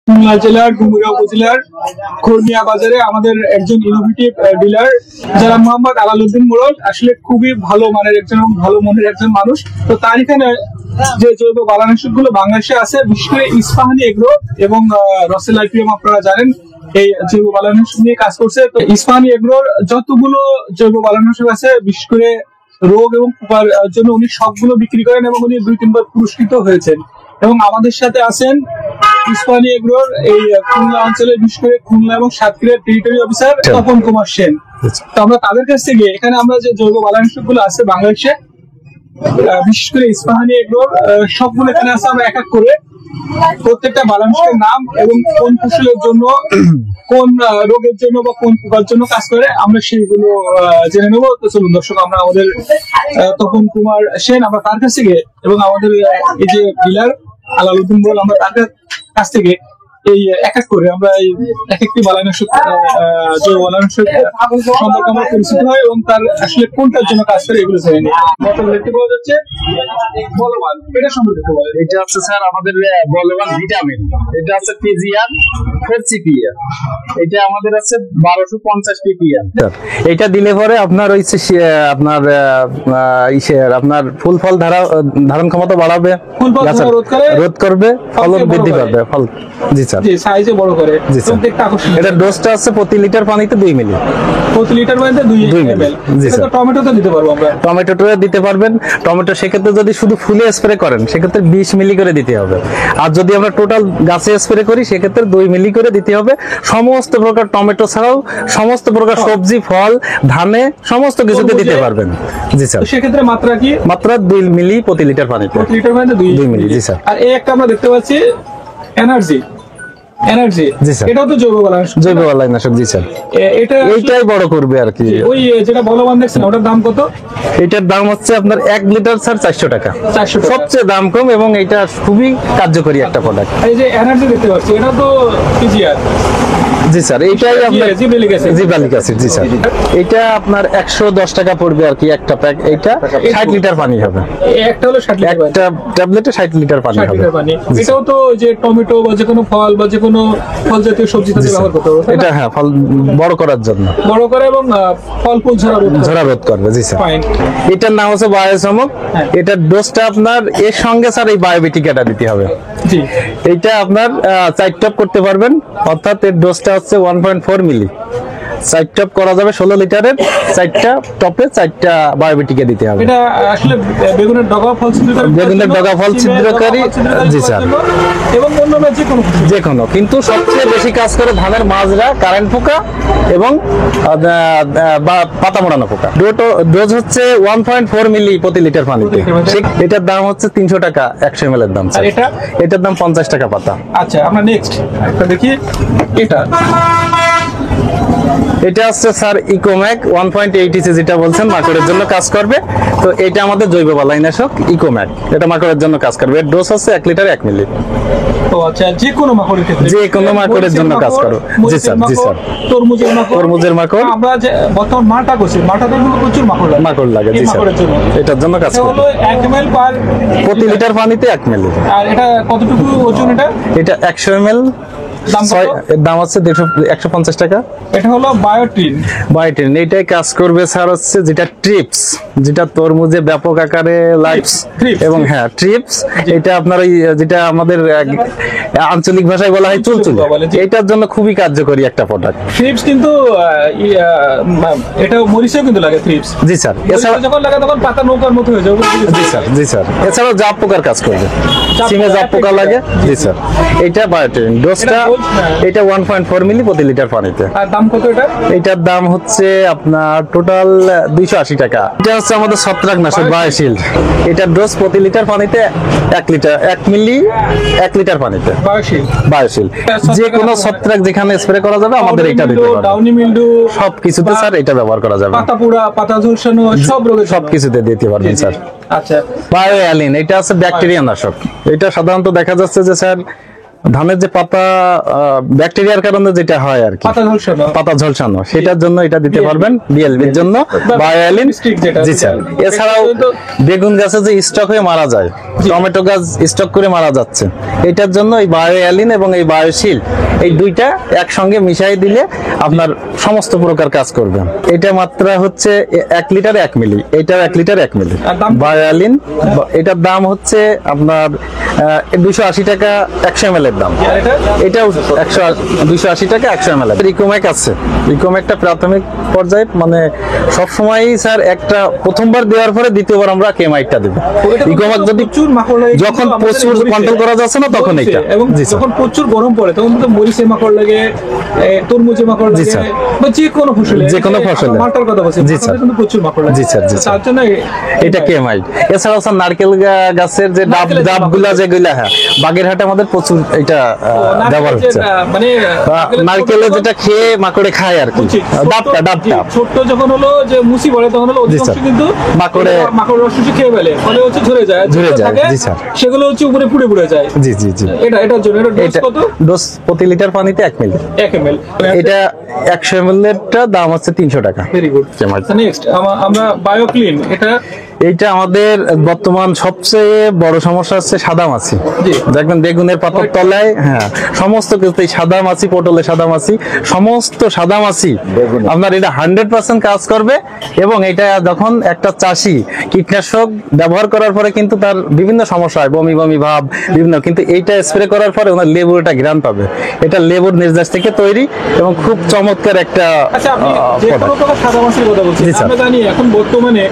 খুলনা জেলার ডুমুরিয়া উপজেলার খোরমিয়া বাজারে আমাদের একজন ইনোভেটিভ ডিলার যারা মোহাম্মদ আলালউদ্দিন মোড়ল, আসলে খুবই ভালো মানের একজন, ভালো মনের একজন মানুষ। তো তার এখানে যে জৈব বালানাশক গুলো বাংলাদেশে আছে, বিশেষ করে ইস্পাহানি এগ্রো এবং রসেল আইপিএম, আপনারা জানেন এই জৈব বালানাশক নিয়ে কাজ করছে। তো ইস্পাহানি এগ্রোর যতগুলো জৈব বালানাশক আছে, বিশেষ করে রোগ এবং পোকার জন্য উনি সবগুলো বিক্রি করেন এবং উনি 2-3 বার পুরস্কৃত হয়েছেন। এবং আমাদের সাথে আছেন ইস্পাহানি এগ্রোর এই খুলনা অঞ্চলের, বিশেষ করে খুলনা এবং সাতক্ষীরার টেরিটরি অফিসার তপন কুমার সেন। তো আমরা তাদের কাছ থেকে এখানে আমরা যে জৈব বালানাশক গুলো আছে বাংলাদেশে, বিশেষ করে ইস্পাহানি এগ্রোর সবগুলো এখানে আছে, আমরা এক এক করে প্রত্যেকটা বালানাশকের নাম এবং কোন ফসলের জন্য, কোন রোগের জন্য বা কোন পোকার জন্য কাজ করে, আমরা সেইগুলো জেনে নেবো। তো চলুন দর্শক, আমরা আমাদের তপন কুমার সেন, আমরা তার কাছ থেকে, এবং আমাদের এই যে ডিলার আলালউদ্দিন মোড়ল, আমরা তার কাছ থেকে এই এক এক করে আমরা এই এক একটি বালানাশক, জৈব বালানাশক সম্পর্কে আমরা পরিচিত হয় এবং তার আসলে কোনটার জন্য কাজ করে এগুলো জেনে নিই। দেখতে পাওয়া যাচ্ছে বলবান, এটা সম্পর্কে বলেন। এটা হচ্ছে স্যার আমাদের বলবান ভিটামিন, এটা আছে পিজিআর 4CPA, এটা আমাদের আছে 1250 ppm। এটা দিলে পরে আপনার ওই আপনার ফুল ফল ধারণ ক্ষমতা বাড়াবে, রোধ করবে, ফলন বৃদ্ধি পাবে, ফল। জি স্যার, জি সাইজে বড় করে। জি স্যার, দেখতে আকর্ষণীয়। এটা ডোজটা আছে প্রতি লিটার পানিতে 2 মিলি, প্রতি লিটার পানিতে 2 ml। জি স্যার। টমেটোতে দিতে পারবো আমরা, টমেটোতে দিতে পারবেন। টমেটো সেক্ষেত্রে যদি শুধু ফুলে স্প্রে করেন সেক্ষেত্রে 20 মিলি করে দিতে হবে, আর যদি আমরা টোটাল গাছে স্প্রে করি সেক্ষেত্রে 2 মিলি করে দিতে হবে। সমস্ত প্রকার টমেটো ছাড়াও সমস্ত প্রকার সবজি, ফল, ধানে সমস্ত কিছুতে দিতে পারবেন। জি স্যার। সেক্ষেত্রে মাত্রা কি? মাত্রা 2 মিলি প্রতি লিটার পানিতে। প্রতি লিটার পানিতে 2 মিলি। জি স্যার। আর এই একটা আমরা দেখতে পাচ্ছি এনার্জি। জি স্যার, এটাও তো জৈব বালানাশক। জৈব বালানাশক। জি স্যার, এইটাই বড় করবে আর কি। ওই যেটা বলবান দেখছেন, ওটার দাম কত? এটার দাম হচ্ছে আপনার 1 লিটার স্যার 400 টাকা, সবচেয়ে দাম কম এবং এটা খুবই কার্যকরী একটা প্রোডাক্ট। এই যে এনার্জি দেখতে পাচ্ছি, এটা তো পিজিআর। জি স্যার, এইটাই আপনার জিবালিক অ্যাসিড। জি স্যার, এটা আপনার 110 টাকা পড়বে আর কি একটা প্যাক। এইটা 60 লিটার পানি হবে, একটা হলো 60 লিটার, একটা ট্যাবলেটে 60 লিটার পানি হবে। এটাও তো যে টমেটো বা যে কোনো ফল বা যে কোনো ফল জাতীয় সবজি থেকে ব্যবহার করতে হবে এটা। হ্যাঁ, ফল বড় করার জন্য, বড় করে এবং ফল ফুল ঝরা রোধ করবে। জি স্যার। এটার নাম হচ্ছে বায়োসমক। এটার ডোজটা আপনার এর সঙ্গে স্যার এই বায়োবিটিকাটা দিতে হবে। জি, এইটা আপনার 4 টপ করতে পারবেন, অর্থাৎ এর ডোজটা হচ্ছে 1.4 মিলি। 4 টপ করা যাবে 16 লিটারের, 4টা টপে 4টা বায়োবিটিকে দিতে হবে। এটা আসলে বেগুনের ডগা ফল ছিদ্রকারী। জি স্যার, এবং অন্যান্য যে কোনো, কিন্তু সবচেয়ে বেশি কাজ করে ধানের মাজরা, কারেন্ট পোকা এবং পাতা মোড়ানো পোকা। ডোজ হচ্ছে 1.4 মিলি প্রতি লিটার পানিতে। এটার দাম হচ্ছে 300 টাকা 100 ml এর দাম। এটার দাম 50 টাকা পাতা। আচ্ছা, আমরা নেক্সট একটা দেখি। এটা হচ্ছে স্যার ইকোম্যাক 1.8 EC, যেটা বলছেন মাকড়ের জন্য কাজ করবে। তো এটা আমাদের জৈব বালানাশক ইকোম্যাক, এটা মাকড়ের জন্য কাজ করবে। এর ডোজ হচ্ছে 1 লিটার 1 মিলি। তো আচ্ছা, যে কোনো মাকড়ের ক্ষেত্রে, যে কোনো মাকড়ের জন্য কাজ করো। জি স্যার। জি স্যার। তরমুজের মাকড় আমরা যে বর্তমান মাটা করছি, মাটাতে কিন্তু প্রচুর মাকড় লাগে। জি স্যার, এটার জন্য কাজ করবে। 1 ml পার প্রতি লিটার পানিতে 1 মিলি। আর এটা কতটুকু ওজন? এটা 100 ml। এর দাম হচ্ছে 150 টাকা। এটা হলো বায়োটিন। এইটাই কাজ করবে স্যার হচ্ছে যেটা ট্রিপস, যেটা তরমুজে ব্যাপক আকারে লাইভস এবং হ্যাঁ ট্রিপস। এটা আপনার ওই যেটা আমাদের আঞ্চলিক ভাষায় বলা হয় চুলচুলি, এটার জন্য খুবই কার্যকরী একটা প্রোডাক্ট। ট্রিপস কিন্তু এটা মরিচেও কিন্তু লাগে ট্রিপস। জি স্যার। এছাড়া যখন লাগে তখন পাতা নৌকার মতো হয়ে যাবে। জি স্যার। জি স্যার। এছাড়াও জাপ পোকার কাজ করবে, সিমে জাপ পোকা লাগে। জি স্যার। এটা বায়োটিন ডোজটা, এটা 1.4 মিলি প্রতি লিটার পানিতে। আর দাম কত এটা? এটার দাম হচ্ছে আপনার টোটাল 280 টাকা। এটা হচ্ছে আমাদের ছত্রাকনাশক বায়োশিল্ড। এটার ডোজ প্রতি লিটার পানিতে 1 মিলি 1 লিটার পানিতে। বায়োশিল্ড যে কোনো ছত্রাক যেখানে স্প্রে করা যাবে আমাদের এটা দিতে পারবে। ডাউনি মিল্ডু সবকিছুতে স্যার এটা ব্যবহার করা যাবে। পাতা পোড়া, পাতা ঝলসানো সব রোগে সবকিছুতে দিতে পারবেন স্যার। আচ্ছা, বায়োঅ্যালিন এটা আছে ব্যাকটেরিয়া নাশক। এটা সাধারণত দেখা যাচ্ছে যে স্যার ধানের যে পাতা ব্যাকটেরিয়ার কারণে যেটা হয় আর কি, পাতা ঝলসানো। পাতা ঝলসানো, সেটার জন্য এটা দিতে পারবেন। বিএলবির জন্য বায়োঅ্যালিন। Stick যেটা জি স্যার। যেটা- এছাড়াও বেগুন গাছে যে স্টক হয়ে মারা যায়, টমেটো গাছ স্টক করে মারা যাচ্ছে, এটার জন্য এই বায়োঅ্যালিন এবং এই বায়োশিল, এই দুইটা একসঙ্গে মিশাই দিলে আপনার সমস্ত প্রকার কাজ করবে। এটা মাত্রা হচ্ছে 1 লিটার 1 মিলি, এটাও 1 লিটার 1 মিলি আর দাম? বায়োঅ্যালিন। এটার দাম হচ্ছে আপনার 280 টাকা 100 ml এর দাম। আর এটা? এটাও 280 টাকা 100 ml। রিকোম্যাক আছে, রিকোম্যাকটা প্রাথমিক পর্যায়ে মানে সবসময়ই স্যার একটা প্রথমবার দেওয়ার পরে দ্বিতীয়বার আমরা কেমাইটটা দেব। ওইটা তো রিকোম্যাক যদি প্রচুর মাকড় লাগে, যখন কিন্তু আমাদের প্রচুর মরিচে- কন্ট্রোল করা যাচ্ছে না তখন মরিচে, এইটা। এবং জি স্যার। যখন প্রচুর গরম পড়ে তখন তো মরিচে মাকড় লাগে, তরমুজে মাকড় জি লাগে, স্যার। বা যে কোনো ফসলে, যে কোনো ফসলে। মালটার কথা বলছি, জি মালটাতে স্যার। কিন্তু প্রচুর মাকড় লাগে। জি স্যার, জি স্যার। তার জন্য এটা কেমাইট। এছাড়াও স্যার নারকেল গাছের যে নারকেলের যে ডাবগুলা মাকড়। যেগুলা, হ্যাঁ, বাগেরহাটে আমাদের প্রচুর এটা ব্যবহার হচ্ছে। মানে নারকেলের যেটা খেয়ে মাকড়ে খায় আর কি, বুঝছি, ডাবটা জি, ছোট্ট যখন হলো যে মুসি পড়ে তখন হলো অধিকাংশ স্যার। কিন্তু মাকড় রস চুষে খেয়ে ফেলে, ফলে হচ্ছে ঝরে যায়, ঝরে যেগুলো যায়, থাকে, জি স্যার। সেগুলো হচ্ছে উপরে পুড়ে পুড়ে যায়। জি জি জি। এটার জন্য এটা ডোজ এটা কত? ডোজ প্রতি লিটার পানিতে 1 মিলি। 1 ml। এটা 100 ml এরটা দাম হচ্ছে 300 টাকা। Very good. কেমাইট। নেক্সট আমরা বায়োক্লিন, এটা এইটা আমাদের বর্তমান সবচেয়ে বড় সমস্যা হচ্ছে সাদা মাছি। জি। দেখবেন বেগুনের পাতার তলায়, হ্যাঁ, সমস্ত কিছু সাদা মাছি, পটলে সাদা মাছি, সমস্ত সাদা মাছি আপনার এটা 100% কাজ করবে। এবং এটা যখন একটা চাষি কীটনাশক ব্যবহার করার পরে কিন্তু তার বিভিন্ন সমস্যা হয়, বমি বমি ভাব বিভিন্ন, কিন্তু এইটা স্প্রে করার পরে ওনার লেবুর একটা ঘ্রাণ পাবে। এটা লেবুর নির্যাস থেকে তৈরি এবং খুব চমৎকার একটা আচ্ছা, আপনি যে কোনো product। প্রকার সাদা মাছির কথা বলছেন, জি, স্যার। আমরা জানি এখন বর্তমানে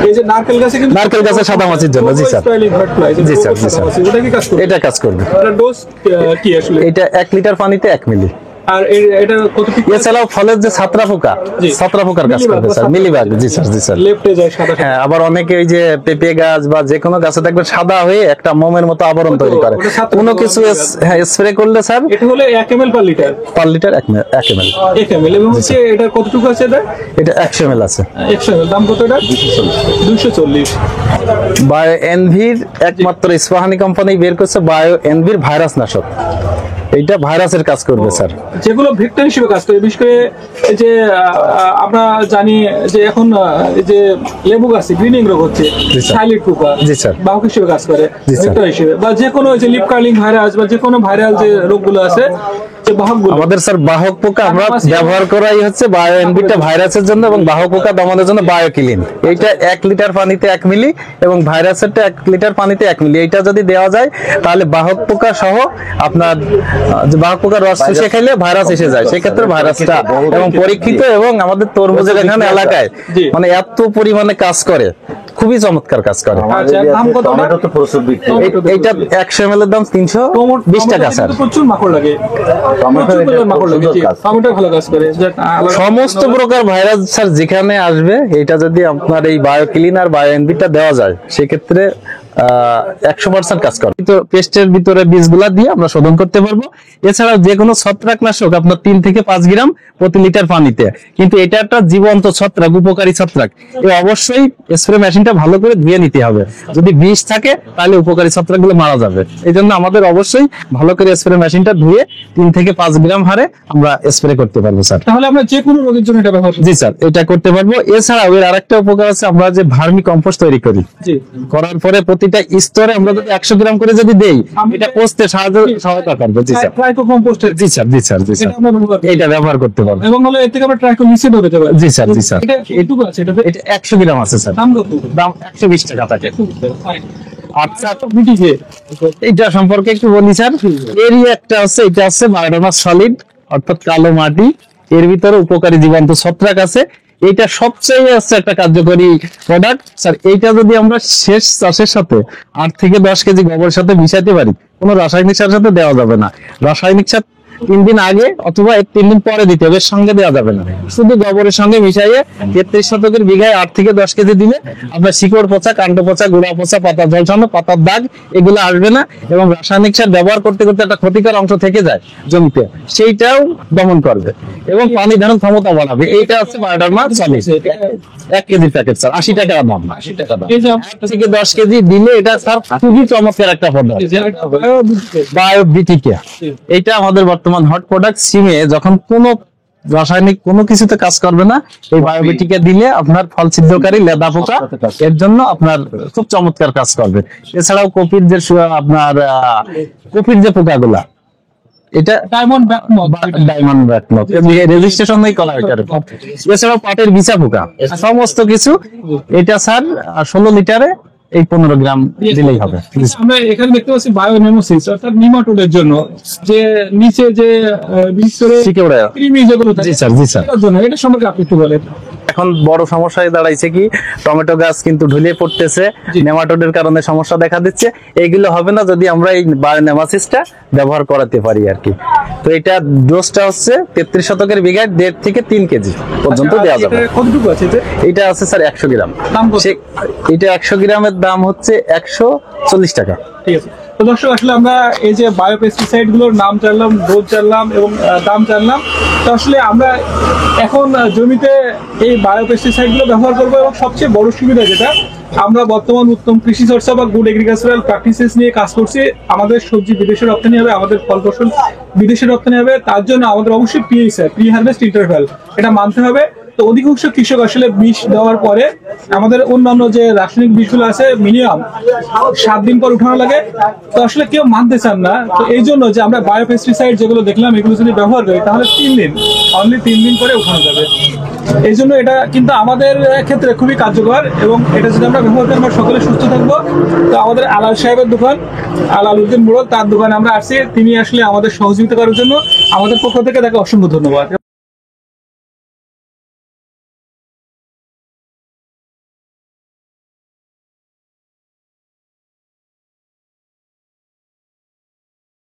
এই যে নারকেল গাছে কিন্তু নারকেল গাছে সাদা মাছির জন্য, জি, স্যার। Overspelling hurt fly, যে জি, স্যার, জি, সাদা স্যার। মাছি, ওটা কি কাজ করবে? এটা কাজ করবে। এটা ডোজ কি আসলে? এটা 1 লিটার পানিতে 1 মিলি। আর এটা কত পিক? এছাড়াও ফলের যে ছাত্রা পোকা, জি। ছাত্রা পোকার কাজ মিলিবাগ করবে বা স্যার, ছাত্রা মিলিবাগ। পোকা। জি স্যার, জি স্যার। লেফটে যায় সাদা। হ্যাঁ, আবার অনেকে ওই যে পেঁপে গাছ বা যে কোনো গাছে দেখবেন সাদা হয়ে একটা মোমের মতো আবরণ তৈরি করে। ওটা ছাত্রা কোনো পোকা কিছু বলে। হ্যাঁ স্প্রে করলে স্যার এটা হলো 1 ml per litre. Per litre 1 ml। 1 ml, এবং হচ্ছে এটা কতটুকু আছে এটা? এটা 100 ml আছে। 100 ml। দাম কত এটা? 240। বায়ো এনভির একমাত্র ইস্পাহানি কোম্পানি বের করছে বায়ো এনভির ভাইরাস নাশক। এইটা ভাইরাসের কাজ করবে স্যার। যেগুলো ভেক্টর হিসেবে কাজ করে, বিশেষ করে এই যে আমরা জানি যে এখন এই যে লেবু গাছে গ্রিনিং রোগ হচ্ছে, জি, স্যার। সাইলিড পোকা, জি, স্যার। বাহক হিসেবে কাজ করে, জি, স্যার। ভেক্টর হিসেবে, বা যে কোনো যে লিপ কার্লিং ভাইরাস বা যে কোনো ভাইরাল যে রোগগুলো আছে, যে বাহকগুলো, আমাদের স্যার বাহক পোকা আমরা সাদা মাছি। ব্যবহার করাই হচ্ছে বায়ো এনভিটা ভাইরাসের জন্য, এবং বাহক পোকা দমনের জন্য বায়োক্লিন। এইটা 1 লিটার পানিতে 1 মিলি এবং ভাইরাসেরটা 1 লিটার পানিতে 1 মিলি। এইটা যদি দেওয়া যায় তাহলে বাহক পোকা সহ আপনার যে বাহক পোকার রস চুষে খেলে ভাইরাস এসে যায়, সেক্ষেত্রে ভাইরাসটা এবং পরীক্ষিত এবং আমাদের তরমুজের এখানে এলাকায় জি। মানে এত পরিমাণে কাজ করে, খুবই চমৎকার কাজ করে। আচ্ছা, দাম কত? টমেটো তো প্রচুর বিক্রি। এইটা 100 ml এর দাম 320 টাকা স্যার। টমেটো প্রচুর মাকড় লাগে, টমেটো প্রচুর পরিমাণ মাকড় লাগে। প্রচুর জি, কাজ। টমেটো ভালো কাজ করে। যাক, আলাদা- সমস্ত প্রকার ভাইরাস স্যার যেখানে আসবে, এটা যদি আপনার এই বায়োক্লিন আর বায়ো এনভিটা দেওয়া যায় সেক্ষেত্রে 100% কাজ করে। তো পেস্টের ভিতরে বীজগুলা দিয়ে আমরা শোধন করতে পারবো। এছাড়াও যে কোনো ছত্রাকনাশক আপনার 3 থেকে 5 গ্রাম প্রতি লিটার পানিতে, কিন্তু এটা একটা জীবন্ত ছত্রাক, উপকারী ছত্রাক। অবশ্যই স্প্রে মেশিনটা ভালো করে ধুয়ে নিতে হবে। যদি বিষ থাকে তাহলে উপকারী ছত্রাকগুলো মারা যাবে। এই জন্য আমাদের অবশ্যই ভালো করে স্প্রে মেশিনটা ধুয়ে 3 থেকে 5 গ্রাম হারে আমরা স্প্রে করতে পারবো স্যার। তাহলে আমরা যে কোনো রোগের জন্য এটা ব্যবহার করি। জি স্যার, এটা করতে পারবো। এছাড়াও এর আরেকটা উপকার আছে, আমরা যে ভার্মি কম্পোস্ট তৈরি করি, জি, করার পরে প্রতিটা স্তরে আমরা যদি 100 গ্রাম করে যদি দেই, এটা পচতে সহায়তা করবে। জি স্যার, ট্রাইকো কম্পোস্টের, জি স্যার, জি স্যার, জি এটা স্যার, আমরা ব্যবহার করি। এইটা ব্যবহার করতে পারবো। এবং হলো এর থেকে আমরা ট্রাইকোলিসিড পেতে পারি। জি স্যার, জি স্যার। এটা এটুকু আছে, এটাতে এটা 100 গ্রাম আছে স্যার, দাম কত? দাম 120 টাকা থাকে। আচ্ছা, মিটিয়ে এইটা সম্পর্কে একটু বলি স্যার। এরই একটা আছে, এটা আছে বায়োডামাস সলিড, অর্থাৎ কালো মাটি। এর ভিতরে উপকারী জীবাণু ছত্রাক আছে। এইটা সবচেয়ে আছে একটা কার্যকরী প্রোডাক্ট স্যার। এইটা যদি আমরা শেষ চাষের সাথে 8 থেকে 10 কেজি গোবরের সাথে মিশাইতে পারি, কোনো রাসায়নিক সারের সাথে দেওয়া যাবে না। রাসায়নিক সার 3 দিন আগে অথবা 3 দিন পরে দিতে হবে, এর সঙ্গে দেওয়া যাবে না। শুধু গোবরের সঙ্গে মিশাইয়ে 33 শতকের বিঘায় 8 থেকে 10 কেজি দিলে আপনার শিকড় পচা, কাণ্ড পচা, গোড়া পচা, পাতা ঝলসানো, পাতার দাগ এগুলো আসবে না, এবং রাসায়নিক সার ব্যবহার করতে করতে একটা ক্ষতিকর অংশ থেকে যায় জমিতে, সেইটাও দমন করবে এবং পানি ধারণ ক্ষমতা বাড়াবে। এইটা হচ্ছে বায়োডার্মা 40 1 কেজি প্যাকেট স্যার 80 টাকা দাম। 80 টাকা দাম। এই যে 8 থেকে 10 কেজি দিলে এটা স্যার খুবই চমৎকার একটা পদ্ধতি। বায়োবিটিকা এটা আমাদের বর্তমান হট প্রোডাক্ট। সিমে যখন কোনো রাসায়নিক কোনো কিছুতে কাজ করবে না, এই বায়োবিটিকা দিলে আপনার ফল ছিদ্রকারী লেদা পোকা এর জন্য আপনার খুব চমৎকার কাজ করবে। এছাড়াও কপির যে আপনার কপির যে পোকাগুলা, এটা ডায়মন্ড ব্যাকমথ, ডায়মন্ড ব্যাকমথ রেজিস্ট্রেশন নাই করা এটার। এছাড়াও পাটের বিছা পোকা, সমস্ত কিছু এটা স্যার 16 লিটারে এই 15 গ্রাম দিলেই হবে। আমরা এখানে দেখতে পাচ্ছি বায়োনেমোসিস অর্থাৎ নিমাটোডের জন্য যে নিচে যে ভিতরে শিকড়ে কৃমি যেগুলো থাকে, জি স্যার, জি স্যার। এটার জন্য এটা সম্পর্কে আপনি একটু বলেন। এখন বড় সমস্যায় দাঁড়াইছে কি, টমেটো গাছ কিন্তু ঢুলিয়ে পড়তেছে, নেমাটোডের কারণে সমস্যা দেখা দিচ্ছে। এইগুলো হবে না যদি আমরা এই বায়োনেমাসিসটা ব্যবহার করাতে পারি আর কি। তো এটা ডোজটা হচ্ছে 33 শতকের বিঘায় 1.5 থেকে 3 কেজি পর্যন্ত দেওয়া যাবে। এটা কতটুকু আছে যে এটা আছে স্যার 100 গ্রাম। দাম কত? এটা 100 গ্রামের দাম হচ্ছে 140 টাকা। ঠিক আছে। তো দর্শক আসলে আমরা এই যে বায়োপেস্টিসাইড গুলোর নাম জানলাম, ডোজ জানলাম এবং দাম জানলাম। তো আসলে আমরা এখন জমিতে এই বায়োপেস্টিসাইড গুলো ব্যবহার করবো, এবং সবচেয়ে বড় সুবিধা যেটা, আমরা বর্তমান উত্তম কৃষি চর্চা বা গুড এগ্রিকালচারাল প্র্যাকটিসেস নিয়ে কাজ করছি। আমাদের সবজি বিদেশে রপ্তানি হবে, আমাদের ফল ফসল বিদেশে রপ্তানি হবে, তার জন্য আমাদের অবশ্যই প্রি হারভেস্ট ইন্টারভ্যাল এটা মানতে হবে। তো অধিকাংশ কৃষক আসলে বিষ দেওয়ার পরে আমাদের অন্যান্য যে রাসায়নিক বিষগুলো আছে মিনিমাম 7 দিন পর উঠানো লাগে, তো আসলে কেউ মানতে চান না। তো এই জন্য যে আমরা বায়োপেস্টিসাইড যেগুলো দেখলাম এগুলো যদি ব্যবহার করি তাহলে 3 দিন, অনলি 3 দিন পরে উঠানো যাবে। এই জন্য এটা কিন্তু আমাদের ক্ষেত্রে খুবই কার্যকর, এবং এটা যদি আমরা ব্যবহার করি আমরা সকলে সুস্থ থাকবো। তো আমাদের আলাল সাহেবের দোকান, আলাল উদ্দিন মোড়ক, তার দোকানে আমরা আসছি। তিনি আসলে আমাদের সহযোগিতা করার জন্য আমাদের পক্ষ থেকে তাকে অসংখ্য ধন্যবাদ।